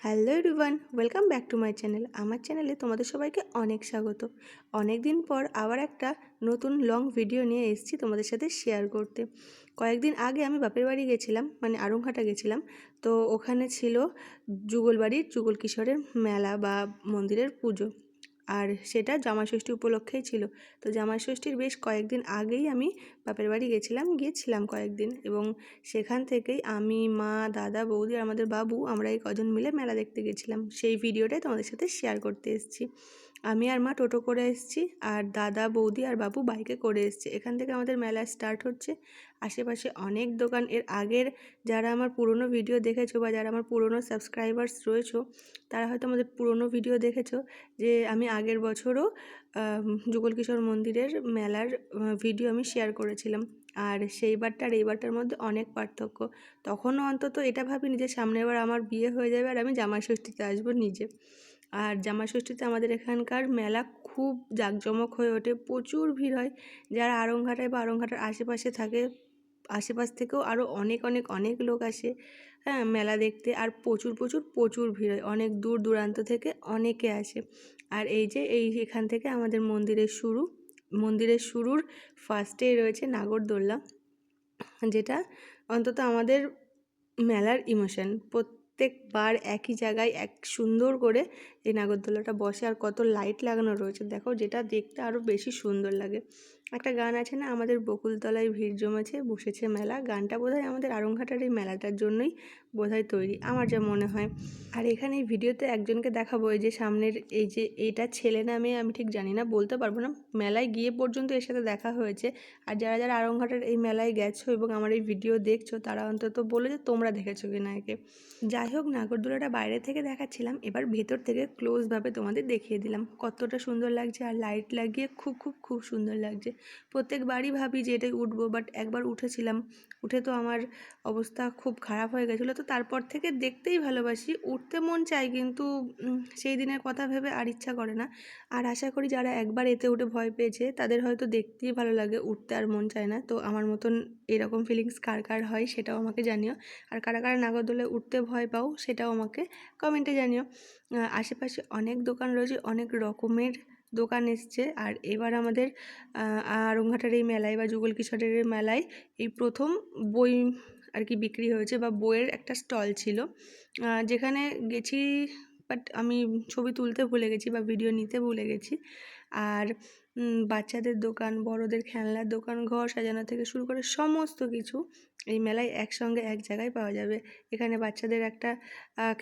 Hello everyone, welcome back to my channel. আমার চ্যানেলে তোমাদের সবাইকে অনেক স্বাগত। অনেক দিন পর আবার একটা নতুন লং ভিডিও নিয়ে এসেছি তোমাদের সাথে শেয়ার করতে। কয়েকদিন আগে আমি বাপের বাড়ি গেছিলাম, মানে আড়ংঘাটা গেছিলাম। তো ওখানে ছিল যুগলবাড়ির যুগল কিশোরের মেলা বা মন্দিরের পুজো, আর সেটা জামাইষষ্ঠী উপলক্ষেই ছিল। তো জামাইষষ্ঠীর বেশ কয়েকদিন আগেই আমি বাপের বাড়ি গিয়েছিলাম কয়েকদিন, এবং সেখান থেকেই আমি, মা, দাদা, বৌদি আর আমাদের বাবু, আমরা এই কজন মিলে মেলা দেখতে গেছিলাম। সেই ভিডিওটাই তোমাদের সাথে শেয়ার করতে এসেছি। আমি আর মা টোটো করে এসেছি, আর দাদা, বৌদি আর বাবু বাইকে করে এসছে। এখান থেকে আমাদের মেলা স্টার্ট হচ্ছে। আশেপাশে অনেক দোকান। এর আগের যারা আমার পুরনো ভিডিও দেখেছো বা যারা আমার পুরনো সাবস্ক্রাইবার্স রয়েছো, তারা হয়তো আমাদের পুরনো ভিডিও দেখেছো যে আমি আগের বছরও যুগল কিশোর মন্দিরের মেলার ভিডিও আমি শেয়ার করেছিলাম। আর সেইবারটা আর এইবারটার মধ্যে অনেক পার্থক্য। তখনও অন্তত এটা ভাবিনি যে সামনের বার আমার বিয়ে হয়ে যাবে আর আমি জামাইষষ্ঠীতে আসবো নিজে। আর জামাইষষ্ঠীতে আমাদের এখানকার মেলা খুব জাঁকজমক হয়ে ওঠে, প্রচুর ভিড় হয়। যারা আড়ংঘাটায় বা আড়ংঘাটার আশেপাশে থাকে, আশেপাশ থেকেও আরও অনেক অনেক অনেক লোক আসে মেলা দেখতে। আর প্রচুর প্রচুর প্রচুর ভিড় হয়, অনেক দূর দূরান্ত থেকে অনেকে আসে। আর এই যে এখান থেকে আমাদের মন্দিরের শুরুর ফার্স্টেই রয়েছে নাগরদোল্লা, যেটা অন্তত আমাদের মেলার ইমোশন। প্রত্যেকবার একই জায়গায় এক সুন্দর করে এই নাগরদোলাটা বসে, আর কত লাইট লাগানো রয়েছে দেখো, যেটা দেখতে আরও বেশি সুন্দর লাগে। একটা গান আছে না, আমাদের বকুলতলায় ভিড় জমেছে বসেছে মেলা, গানটা বোধহয় আমাদের আড়ংঘাটার এই মেলাটার জন্যই বোধহয় তৈরি, আমার যা মনে হয়। আর এখানে এই ভিডিওতে একজনকে দেখাবো, এই যে সামনের এই যে এইটা ছেলে না মেয়ে আমি ঠিক জানি না, বলতে পারবো না। মেলায় গিয়ে পর্যন্ত এর সাথে দেখা হয়েছে। আর যারা যারা আড়ংঘাটার এই মেলায় গেছো এবং আমার এই ভিডিও দেখছো, তারা অন্তত বলে যে তোমরা দেখেছো কিনা একে। যাই হোক, নাগরদোলাটা বাইরে থেকে দেখাচ্ছিলাম, এবার ভেতর থেকে ক্লোজভাবে তোমাদের দেখিয়ে দিলাম কতটা সুন্দর লাগছে। আর লাইট লাগিয়ে খুব খুব খুব সুন্দর লাগছে। প্রত্যেকবারই ভাবি যে এটাই উঠবো, বাট একবার উঠেছিলাম, উঠে তো আমার অবস্থা খুব খারাপ হয়ে গেছিলো। তো তারপর থেকে দেখতেই ভালোবাসি, উঠতে মন চায়, কিন্তু সেই দিনের কথা ভেবে আর ইচ্ছা করে না। আর আশা করি যারা একবার এতে উঠে ভয় পেয়েছে তাদের হয়তো দেখতেই ভালো লাগে, উঠতে আর মন চায় না। তো আমার মতন এরকম ফিলিংস কার কার হয় সেটাও আমাকে জানিও। আর কারা কারা নাগরদোলায় উঠতে ভয় পাও সেটাও আমাকে কমেন্টে জানিও। আশেপাশে অনেক দোকান রয়েছে, অনেক রকমের দোকান এসছে। আর এবার আমাদের আড়ংঘাটার এই মেলায় বা যুগল কিশোরের এই মেলায় এই প্রথম বই আর কি বিক্রি হয়েছে, বা বইয়ের একটা স্টল ছিল, যেখানে গেছি, বাট আমি ছবি তুলতে ভুলে গেছি বা ভিডিও নিতে ভুলে গেছি। আর বাচ্চাদের দোকান, বড়দের খেলনার দোকান, ঘর সাজানো থেকে শুরু করে সমস্ত কিছু এই মেলায় একসঙ্গে এক জায়গায় পাওয়া যাবে। এখানে বাচ্চাদের একটা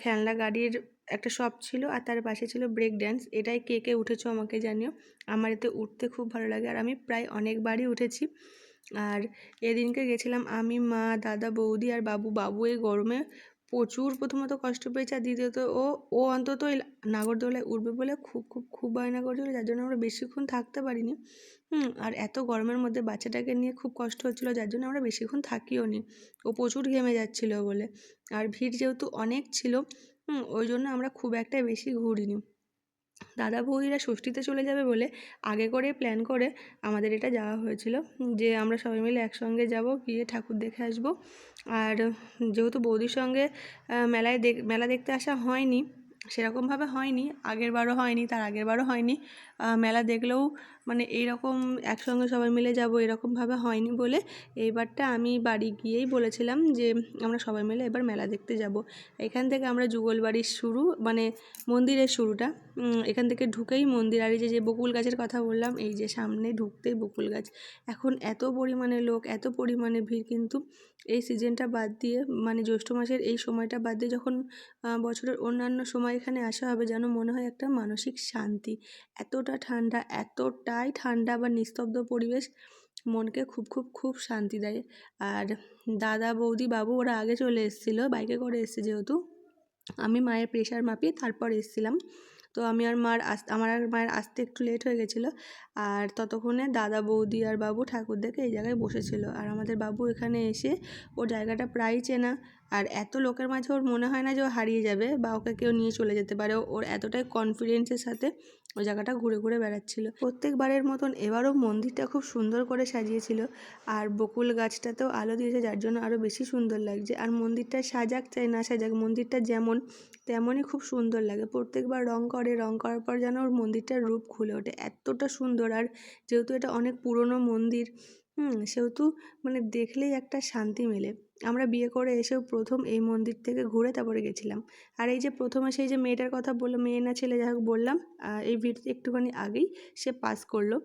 খেলনা গাড়ির একটা শপ ছিল, আর তার পাশে ছিল ব্রেক ড্যান্স। এটাই কে কে উঠেছো আমাকে জানিও, আমার এতে উঠতে খুব ভালো লাগে, আর আমি প্রায় অনেকবারই উঠেছি। আর এদিনকে গেছিলাম আমি, মা, দাদা, বৌদি আর বাবু। বাবু এই গরমে প্রচুর প্রথমত কষ্ট পেয়েছে, আর দ্বিতীয়ত ও অন্তত এই নাগরদোলায় উঠবে বলে খুব খুব খুব বায়না করছিল, যার জন্য আমরা বেশিক্ষণ থাকতে পারিনি। আর এত গরমের মধ্যে বাচ্চাটাকে নিয়ে খুব কষ্ট হচ্ছিলো, যার জন্য আমরা বেশিক্ষণ থাকিও নি। ও প্রচুর ঘেমে যাচ্ছিলো বলে। আর ভিড় যেহেতু অনেক ছিল, ওই জন্য আমরা খুব একটা বেশি ঘুরিনি। দাদা বৌদিরা ষষ্ঠীতে চলে যাবে বলে আগে করে প্ল্যান করে আমাদের এটা যাওয়া হয়েছিল, যে আমরা সবাই মিলে একসঙ্গে যাব, গিয়ে ঠাকুর দেখে আসব। আর যেহেতু বৌদির সঙ্গে মেলা দেখতে আসা হয়নি, সেরকমভাবে হয়নি, আগের বারও হয়নি, তার আগের বারও হয়নি, মেলা দেখলেও মানে এইরকম একসঙ্গে সবাই মিলে যাব এরকমভাবে হয়নি বলে এইবারটা আমি বাড়ি গিয়েই বলেছিলাম যে আমরা সবাই মিলে এবার মেলা দেখতে যাব। এখান থেকে আমরা যুগলবাড়ির শুরু, মানে মন্দিরের শুরুটা, এখান থেকে ঢুকেই মন্দির। আর এই যে বকুল গাছের কথা বললাম, এই যে সামনে ঢুকতেই বকুল গাছ। এখন এত পরিমাণে লোক, এত পরিমাণে ভিড়, কিন্তু এই সিজনটা বাদ দিয়ে, মানে জ্যৈষ্ঠ মাসের এই সময়টা বাদ দিয়ে যখন বছরের অন্যান্য সময় এখানে আসা হবে, যেন মনে হয় একটা মানসিক শান্তি। এতটা ঠান্ডা, এতটাই ঠান্ডা বা নিস্তব্ধ পরিবেশ মনকে খুব খুব খুব শান্তি দেয়। আর দাদা, বৌদি, বাবু ওরা আগে চলে এসেছিলো, বাইকে করে এসছে যেহেতু। আমি মায়ের প্রেশার মাপিয়ে তারপর এসেছিলাম। তো আমার আর মায়ের আসতে একটু লেট হয়ে গেছিলো। আর ততক্ষণে দাদা, বৌদি আর বাবু ঠাকুর দেখে এই জায়গায় বসেছিল। আর আমাদের বাবু এখানে এসে ওর জায়গাটা প্রায় চেনা। আর এত লোকের মাঝে ওর মনে হয় না যে ও হারিয়ে যাবে বা ওকে কেউ নিয়ে চলে যেতে পারে। ওর এতটাই কনফিডেন্সের সাথে ওই জায়গাটা ঘুরে ঘুরে বেড়াচ্ছিল। প্রত্যেকবারের মতন এবারও মন্দিরটা খুব সুন্দর করে সাজিয়েছিল। আর বকুল গাছটাতেও আলো দিয়েছে, যার জন্য আরও বেশি সুন্দর লাগছে। আর মন্দিরটা সাজাক চাই না সাজাক, মন্দিরটা যেমন তেমনই খুব সুন্দর লাগে। প্রত্যেকবার রং করে, রং করার পর যেন ওর মন্দিরটার রূপ খুলে ওঠে, এতটা সুন্দর। আর যেহেতু এটা অনেক পুরনো মন্দির, সেহেতু মানে দেখলেই একটা শান্তি মেলে। আমরা বিয়ে করে এসেও প্রথম এই মন্দির থেকে ঘুরে তারপরে গেছিলাম। আর এই যে প্রথমে সেই যে মেয়েটার কথা বললাম, মেয়ে না ছেলে যাই হোক বললাম, এই ভিডিওতে একটুখানি আগেই সে পাস করলো।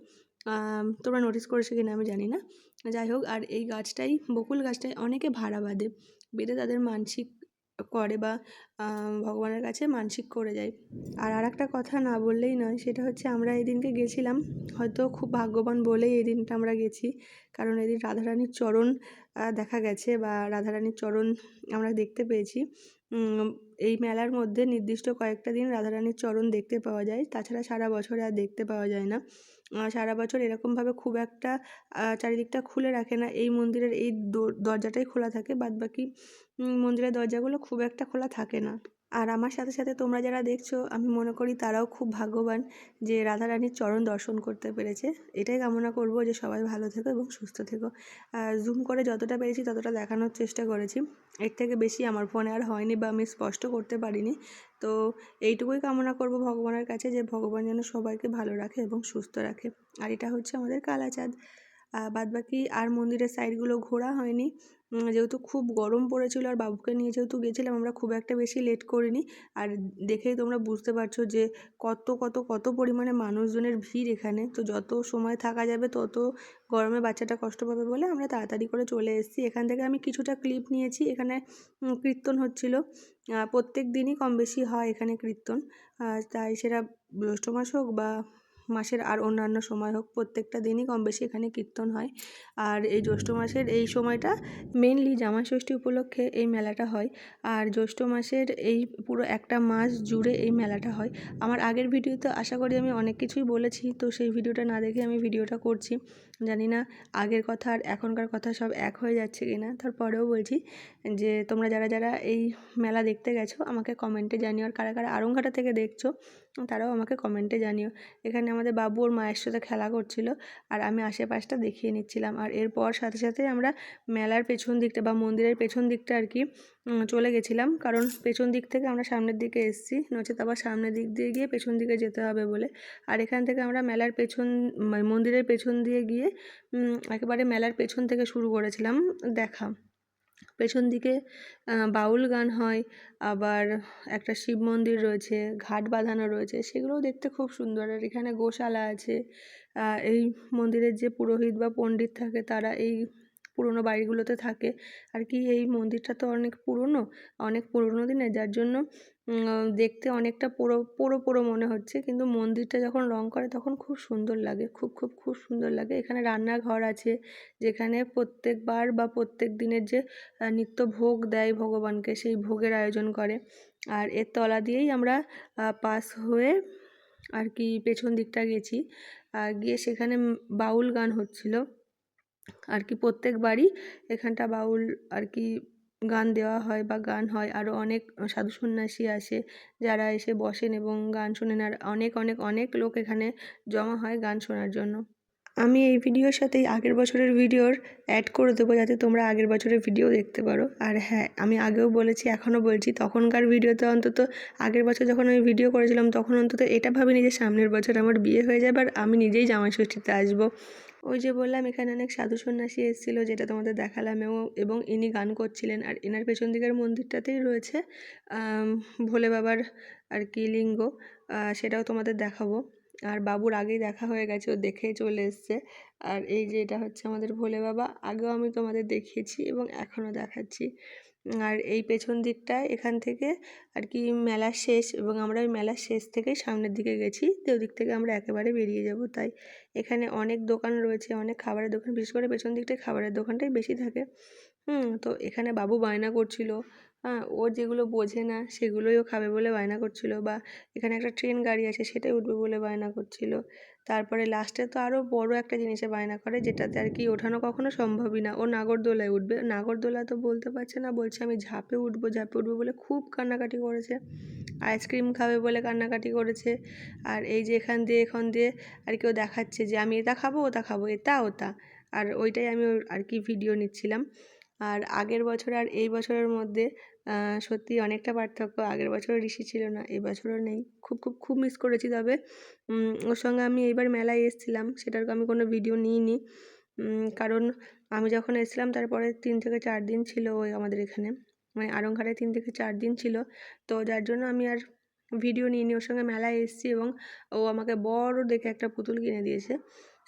তোমরা নোটিস করেছো কিনা আমি জানি না। যাই হোক, আর এই গাছটাই, বকুল গাছটাই অনেকে ভাড়া বাঁধে, বেঁধে তাদের মানসিক করে বা ভগবানের কাছে মানসিক করে যায়। আর আরেকটা কথা না বললেই নয়, সেটা হচ্ছে আমরা এদিনকে গেছিলাম, হয়তো খুব ভাগ্যবান বলেই এই দিনটা আমরা গেছি, কারণ এদিন রাধারানীর চরণ দেখা গেছে বা রাধারানীর চরণ আমরা দেখতে পেয়েছি। এই মেলার মধ্যে নির্দিষ্ট কয়েকটা দিন রাধারানীর চরণ দেখতে পাওয়া যায়, তাছাড়া সারা বছরে আর দেখতে পাওয়া যায় না। সারা বছর এরকমভাবে খুব একটা চারিদিকটা খুলে রাখে না, এই মন্দিরের এই দরজাটাই খোলা থাকে, বাদবাকি মন্দিরের দরজাগুলো খুব একটা খোলা থাকে না। আর আমার সাথে সাথে তোমরা যারা দেখছো, আমি মনে করি তারাও খুব ভাগ্যবান যে রাধারানীর চরণ দর্শন করতে পেরেছে। এটাই কামনা করব যে সবাই ভালো থেকো এবং সুস্থ থেকো। জুম করে যতটা পেরেছি ততটা দেখানোর চেষ্টা করেছি, এর থেকে বেশি আমার ফোনে আর হয়নি বা আমি স্পষ্ট করতে পারিনি। তো এইটুকুই কামনা করব ভগবানের কাছে, যে ভগবান যেন সবাইকে ভালো রাখে এবং সুস্থ রাখে। আর এটা হচ্ছে আমাদের কালাচাঁদ। বাদবাকি আর মন্দিরের সাইডগুলো ঘোরা হয়নি, যেহেতু খুব গরম পড়েছিল আর বাবুকে নিয়ে যেহেতু গেছিলাম, আমরা খুব একটা বেশি লেট করিনি। আর দেখেই তোমরা বুঝতে পারছো যে কত কত কত পরিমাণে মানুষজনের ভিড় এখানে। তো যত সময় থাকা যাবে তত গরমে বাচ্চাটা কষ্ট পাবে বলে আমরা তাড়াতাড়ি করে চলে এসেছি। এখান থেকে আমি কিছুটা ক্লিপ নিয়েছি। এখানে কীর্তন হচ্ছিল, প্রত্যেক দিনই কম বেশি হয় এখানে কীর্তন, তাই সেটা জ্যৈষ্ঠ মাস হোক বা মাসের আর অন্যান্য সময় হোক, প্রত্যেকটা দিনই কম বেশি এখানে কীর্তন হয়। আর এই জ্যৈষ্ঠ মাসের এই সময়টা মেনলি জামাই ষষ্ঠী উপলক্ষে এই মেলাটা হয়। আর জ্যৈষ্ঠ মাসের এই পুরো একটা মাস জুড়ে এই মেলাটা হয়। আমার আগের ভিডিওতে আশা করি আমি অনেক কিছুই বলেছি, তো সেই ভিডিওটা না দেখে আমি ভিডিওটা করছি। জানি না আগের কথা আর এখনকার কথা সব এক হয়ে যাচ্ছে কি না, তারপরেও বলছি যে তোমরা যারা যারা এই মেলা দেখতে গেছো আমাকে কমেন্টে জানিও, আর কারা কারা আড়ংঘাটা থেকে দেখছো তারাও আমাকে কমেন্টে জানিও। এখানে আমাদের বাবু ওর মায়ের সাথে খেলা করছিল, আর আমি আশেপাশটা দেখিয়ে নিচ্ছিলাম। আর এরপর সাথে সাথে আমরা মেলার পেছন দিকটা বা মন্দিরের পেছন দিকটা আর কি চলে গেছিলাম, কারণ পেছন দিক থেকে আমরা সামনের দিকে এসেছি, নচেত আবার সামনের দিক দিয়ে গিয়ে পেছন দিকে যেতে হবে বলে। আর এখান থেকে আমরা মেলার পেছন মন্দিরের পেছন দিয়ে গিয়ে একেবারে মেলার পেছন থেকে শুরু করেছিলাম দেখা। পেছন দিকে বাউল গান হয়, আবার একটা শিব মন্দির রয়েছে, ঘাট বাঁধানো রয়েছে, সেগুলোও দেখতে খুব সুন্দর। আর এখানে গোশালা আছে। এই মন্দিরের যে পুরোহিত বা পণ্ডিত থাকে তারা এই পুরোনো বাড়িগুলোতে থাকে আর কি। এই মন্দিরটা তো অনেক পুরোনো দিনের, যার জন্য দেখতে অনেকটা পোড়ো মনে হচ্ছে, কিন্তু মন্দিরটা যখন রং করে তখন খুব সুন্দর লাগে, খুব সুন্দর লাগে। এখানে রান্নাঘর আছে, যেখানে প্রত্যেকবার বা প্রত্যেক দিনের যে নিত্য ভোগ দেয় ভগবানকে, সেই ভোগের আয়োজন করে। আর এর তলা দিয়েই আমরা পাস হয়ে আর কি পেছন দিকটা গেছি। গিয়ে সেখানে বাউল গান হচ্ছিল আর কি। প্রত্যেকবারই এখানটা বাউল আর কি গান দেওয়া হয় বা গান হয়। আরও অনেক সাধু সন্ন্যাসী আসে যারা এসে বসেন এবং গান শোনেন, আর অনেক অনেক অনেক লোক এখানে জমা হয় গান শোনার জন্য। আমি এই ভিডিওর সাথেই আগের বছরের ভিডিওর অ্যাড করে দেবো, যাতে তোমরা আগের বছরের ভিডিও দেখতে পারো। আর হ্যাঁ, আমি আগেও বলেছি এখনও বলছি, তখনকার ভিডিওতে অন্তত আগের বছর যখন আমি ভিডিও করেছিলাম তখন অন্তত এটা ভাবিনি যে সামনের বছর আমার বিয়ে হয়ে যাবে আর আমি নিজেই জামাই ষষ্ঠীতে আসবো। ওই যে বললাম এখানে অনেক সাধু সন্ন্যাসী এসেছিলো, যেটা তোমাদের দেখালাম, এবং ইনি গান করছিলেন। আর এনার পেছন দিকের মন্দিরটাতেই রয়েছে ভোলে বাবার আর কি লিঙ্গ, সেটাও তোমাদের দেখাবো। আর বাবুর আগেই দেখা হয়ে গেছে, ও দেখেই চলে এসছে। আর এই যে এটা হচ্ছে আমাদের ভোলে বাবা, আগেও আমি তোমাদের দেখিয়েছি এবং এখনও দেখাচ্ছি। আর এই পেছন দিকটায় এখান থেকে আর কি মেলার শেষ, এবং আমরা ওই মেলার শেষ থেকেই সামনের দিকে গেছি, তো ওদিক থেকে আমরা একেবারে বেরিয়ে যাব। তাই এখানে অনেক দোকান রয়েছে, অনেক খাবারের দোকান, বিশেষ করে পেছন দিকটায় খাবারের দোকানটাই বেশি থাকে। তো এখানে বাবু বায়না করছিল, ও যেগুলো বোঝে না সেগুলোই ও খাবে বলে বায়না করছিল, বা এখানে একটা ট্রেন গাড়ি আছে সেটাই উঠবে বলে বায়না করছিল। তারপরে লাস্টে তো আরও বড় একটা জিনিসে বায়না করে, যেটাতে আর কি ওঠানো কখনো সম্ভবই না, ও নাগরদোলায় উঠবে। নাগরদোলা তো বলতে পারছে না, বলছে আমি ঝাঁপে উঠবো বলে খুব কান্নাকাটি করেছে। আইসক্রিম খাবে বলে কান্নাকাটি করেছে। আর এই যে এখান দিয়ে আর কি ও দেখাচ্ছে যে আমি এটা খাবো, ওটা খাবো, এটা ওটা। আর ওইটাই আমি ওর আর কি ভিডিও নিচ্ছিলাম। আর আগের বছর আর এই বছরের মধ্যে সত্যি অনেকটা পার্থক্য। আগের বছরও ঋষি ছিল না, এবছরও নেই। খুব খুব খুব মিস করেছি। তবে ওর সঙ্গে আমি এইবার মেলায় এসেছিলাম, সেটার আমি কোনো ভিডিও নিইনি। কারণ আমি যখন এসেছিলাম তারপরে 3 থেকে 4 দিন ছিল ওই আমাদের এখানে, মানে আড়ংঘাটায় 3 থেকে 4 দিন ছিল। তো যার জন্য আমি আর ভিডিও নিইনি। ওর সঙ্গে মেলায় এসেছি এবং ও আমাকে বড় দেখে একটা পুতুল কিনে দিয়েছে।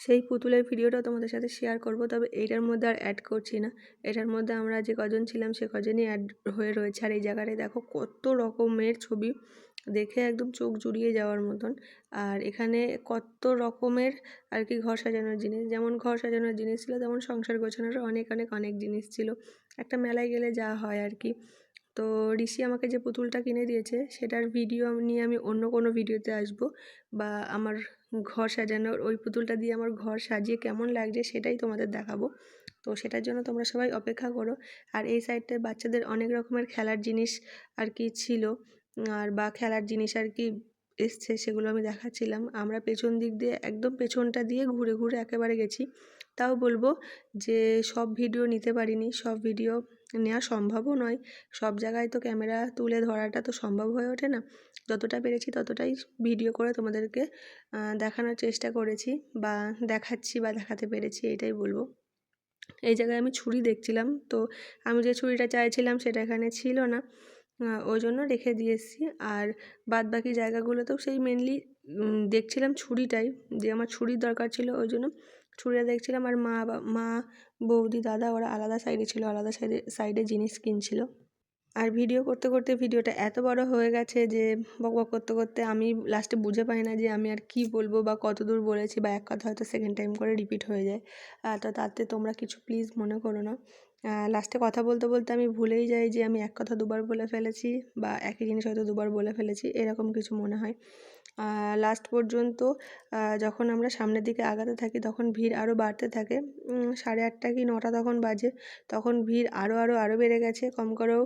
সেই পুতুলের ভিডিওটাও তোমাদের সাথে শেয়ার করব, তবে এইটার মধ্যে আর অ্যাড করছি না। এটার মধ্যে আমরা যে কজন ছিলাম সে কজনই অ্যাড হয়ে রয়েছে। আর এই জায়গাটায় দেখো কত রকমের ছবি, দেখে একদম চোখ জুড়িয়ে যাওয়ার মতন। আর এখানে কত রকমের আর কি ঘর সাজানোর জিনিস, যেমন ঘর সাজানোর জিনিস ছিল তেমন সংসার গোছানোরও অনেক অনেক অনেক জিনিস ছিল। একটা মেলায় গেলে যা হয় আর কি। তো ঋষি আমাকে যে পুতুলটা কিনে দিয়েছে সেটার ভিডিও নিয়ে আমি অন্য কোনো ভিডিওতে আসবো, বা আমার ঘর সাজানোর ওই পুতুলটা দিয়ে আমার ঘর সাজিয়ে কেমন লাগছে সেটাই তোমাদের দেখাবো। তো সেটার জন্য তোমরা সবাই অপেক্ষা করো। আর এই সাইডটায় বাচ্চাদের অনেক রকমের খেলার জিনিস আর কি ছিল, আর বা খেলার জিনিস আর কি এসছে, সেগুলো আমি দেখাচ্ছিলাম। আমরা পেছন দিক দিয়ে একদম পেছনটা দিয়ে ঘুরে ঘুরে একেবারে গেছি। তাও বলবো যে সব ভিডিও নিতে পারিনি, সব ভিডিও নেওয়া সম্ভবও নয়। সব জায়গায় তো ক্যামেরা তুলে ধরাটা তো সম্ভব হয়ে ওঠে না। যতটা পেরেছি ততটাই ভিডিও করে তোমাদেরকে দেখানোর চেষ্টা করেছি, বা দেখাচ্ছি বা দেখাতে পেরেছি, এটাই বলবো। এই জায়গায় আমি ছুরি দেখছিলাম, তো আমি যে ছুরিটা চাইছিলাম সেটা এখানে ছিল না, ওই জন্য রেখে দিয়ে এসেছি। আর বাদবাকি জায়গাগুলোতেও সেই মেনলি দেখছিলাম ছুরিটাই, যে আমার ছুরির দরকার ছিল, ওই জন্য ছুরিটা দেখছিলাম। আর মা, বৌদি, দাদা ওরা আলাদা সাইডে ছিল, আলাদা সাইডে জিনিস কিনছিল। আর ভিডিও করতে করতে ভিডিওটা এত বড় হয়ে গেছে যে বকবক করতে করতে আমি লাস্টে বুঝে পাই না যে আমি আর কি বলবো বা কতদূর বলেছি, বা এক কথা হয়তো সেকেন্ড টাইম করে রিপিট হয়ে যায়। তো তাতে তোমরা কিছু প্লিজ মনে করো না। লাস্টে কথা বলতে বলতে আমি ভুলেই যাই যে আমি এক কথা দুবার বলে ফেলেছি, বা একই জিনিস হয়তো দুবার বলে ফেলেছি, এরকম কিছু মনে হয়। লাস্ট পর্যন্ত যখন আমরা সামনের দিকে আগাতে থাকি তখন ভিড় আরও বাড়তে থাকে। 8:30 কি 9টা তখন বাজে। তখন ভিড় আরও বেড়ে গেছে। কম করেও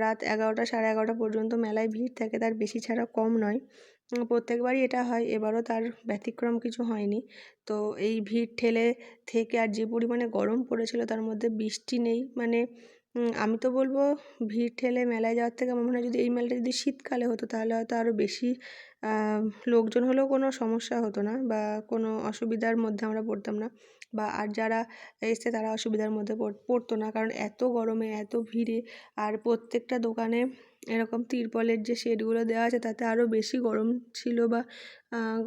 রাত 11টা 11:30 পর্যন্ত মেলায় ভিড় থাকে, তার বেশি ছাড়া কম নয়। প্রত্যেকবারই এটা হয়, এবারও তার ব্যতিক্রম কিছু হয়নি। তো এই ভিড় ঠেলে থেকে আর যে পরিমাণে গরম পড়েছিল, তার মধ্যে বৃষ্টি নেই, মানে আমি তো বলবো ভিড় ঠেলে মেলায় যাওয়ার থেকে আমার মনে হয় যদি এই মেলাটা যদি শীতকালে হতো তাহলে হয়তো আরও বেশি লোকজন হলেও কোনো সমস্যা হতো না, বা কোনো অসুবিধার মধ্যে আমরা পড়তাম না, বা আর যারা এসছে তারা অসুবিধার মধ্যে পড়তো না। কারণ এত গরমে এত ভিড়ে, আর প্রত্যেকটা দোকানে এরকম তিরপলের যে শেডগুলো দেওয়া আছে তাতে আরও বেশি গরম ছিল, বা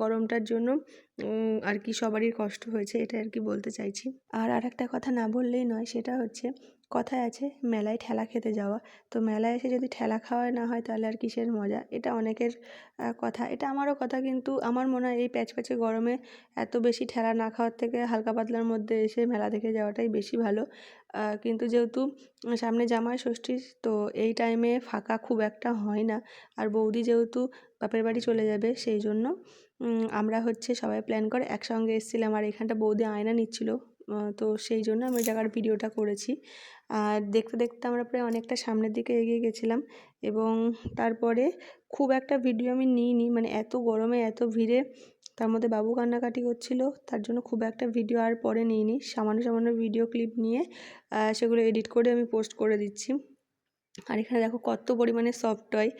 গরমটার জন্য আর কি সবারই কষ্ট হয়েছে, এটা আর কি বলতে চাইছি। আর আরেকটা কথা না বললেই নয়, সেটা হচ্ছে কথায় আছে মেলায় ঠেলা খেতে যাওয়া। তো মেলায় এসে যদি ঠেলা খাওয়া না হয় তাহলে আর কিসের মজা। এটা অনেকের কথা, এটা আমারও কথা, কিন্তু আমার মনে হয় এই প্যাচপ্যাচে গরমে এত বেশি ঠেলা না খাওয়ার থেকে হালকা পাতলার মধ্যে এসে মেলা দেখে যাওয়াটাই বেশি ভালো। কিন্তু যেহেতু সামনে জামাই ষষ্ঠী, তো এই টাইমে ফাঁকা খুব একটা হয় না। আর বৌদি যেহেতু বাপের বাড়ি চলে যাবে, সেই জন্য আমরা হচ্ছে সবাই প্ল্যান করে একসঙ্গে এসেছিলাম। আর এখানটা বৌদি আয়না নিচ্ছিল, তো সেই জন্য আমি ওই জায়গার ভিডিওটা করেছি। আর দেখতে দেখতে আমরা প্রায় অনেকটা সামনের দিকে এগিয়ে গেছিলাম, এবং তারপরে খুব একটা ভিডিও আমি নিইনি, মানে এত গরমে এত ভিড়ে, তার মধ্যে বাবু কান্নাকাটি হচ্ছিল, তার জন্য খুব একটা ভিডিও আর পরে নিইনি। সামান্য সামান্য ভিডিও ক্লিপ নিয়ে সেগুলো এডিট করে আমি পোস্ট করে দিচ্ছি। আর এখানে দেখো কত পরিমাণে সফট টয়,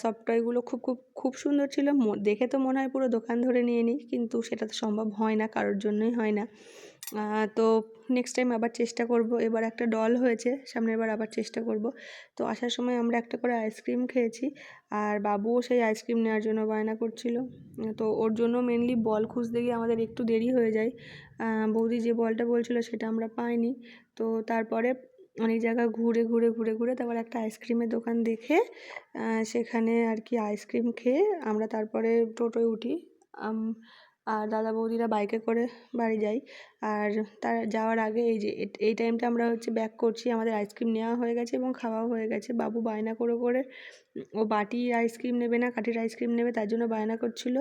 সফট টয়গুলো খুব খুব খুব সুন্দর ছিল। দেখে তো মনে হয় পুরো দোকান ধরে নিয়ে নিই, কিন্তু সেটা তো সম্ভব হয় না, কারোর জন্যই হয় না। তো নেক্সট টাইম আবার চেষ্টা করব। এবার একটা ডল হয়েছে, সামনের বার আবার চেষ্টা করব। তো আসার সময় আমরা একটা করে আইসক্রিম খেয়েছি, আর বাবুও সেই আইসক্রিম নেওয়ার জন্য বায়না করছিল। তো ওর জন্য মেনলি বল খুঁজতে গিয়ে আমাদের একটু দেরি হয়ে যায়। বৌদি যে বলটা বলছিল সেটা আমরা পাইনি। তো তারপরে অনেক জায়গা ঘুরে ঘুরে ঘুরে ঘুরে তারপর একটা আইসক্রিমের দোকান দেখে সেখানে আর কি আইসক্রিম খেয়ে আমরা তারপরে টোটোয় উঠি। আর দাদা বৌদিরা বাইকে করে বাড়ি যাই। আর তার যাওয়ার আগে এই যে এই টাইমটা আমরা হচ্ছে ব্যাক করছি, আমাদের আইসক্রিম নেওয়া হয়ে গেছে এবং খাওয়াও হয়ে গেছে। বাবু বায়না করে করে ও বাটির আইসক্রিম নেবে না, কাঠির আইসক্রিম নেবে, তার জন্য বায়না করছিল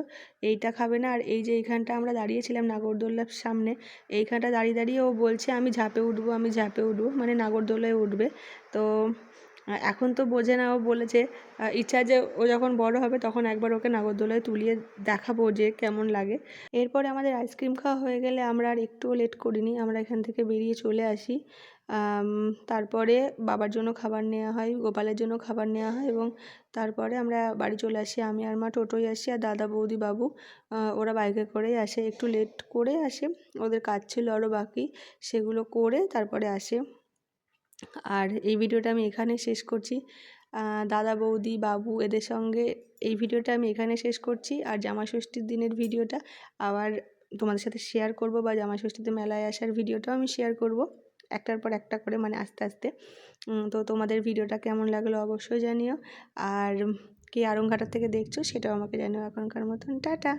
এইটা খাবে না। আর এই যে এইখানটা আমরা দাঁড়িয়েছিলাম নাগরদোল্লার সামনে, এইখানটা দাঁড়িয়ে দাঁড়িয়ে ও বলছে আমি ঝাঁপে উঠবো, আমি ঝাঁপে উঠবো, মানে নাগরদোলায় উঠবে। তো এখন তো বোঝে না, ও বলেছে ইচ্ছা যে ও যখন বড় হবে তখন একবার ওকে নাগরদোলায় তুলিয়ে দেখাবো যে কেমন লাগে। এরপরে আমাদের আইসক্রিম খাওয়া হয়ে গেলে আমরা আর একটুও লেট করিনি, আমরা এখান থেকে বেরিয়ে চলে আসি। তারপরে বাবার জন্য খাবার নেওয়া হয়, গোপালের জন্য খাবার নেওয়া হয় এবং তারপরে আমরা বাড়ি চলে আসি। আমি আর মা টোটোয় আসি, আর দাদা বৌদি বাবু ওরা বাইকে করেই আসে, একটু লেট করে আসে, ওদের কাজ ছিল আরও বাকি, সেগুলো করে তারপরে আসে। আর এই ভিডিওটা আমি এখানে শেষ করছি। দাদা বৌদি বাবু এদের সঙ্গে এই ভিডিওটা আমি এখানে শেষ করছি। আর জামাষষ্ঠীর দিনের ভিডিওটা আবার তোমাদের সাথে শেয়ার করব, বা জামাষষ্ঠীতে মেলায় আসার ভিডিওটাও আমি শেয়ার করব একটার পর একটা করে, মানে আস্তে আস্তে। তো তোমাদের ভিডিওটা কেমন লাগলো অবশ্যই জানিও, আর কে আড়ংঘাটা থেকে দেখছো সেটাও আমাকে জানিও। এখনকার মতন টাটা।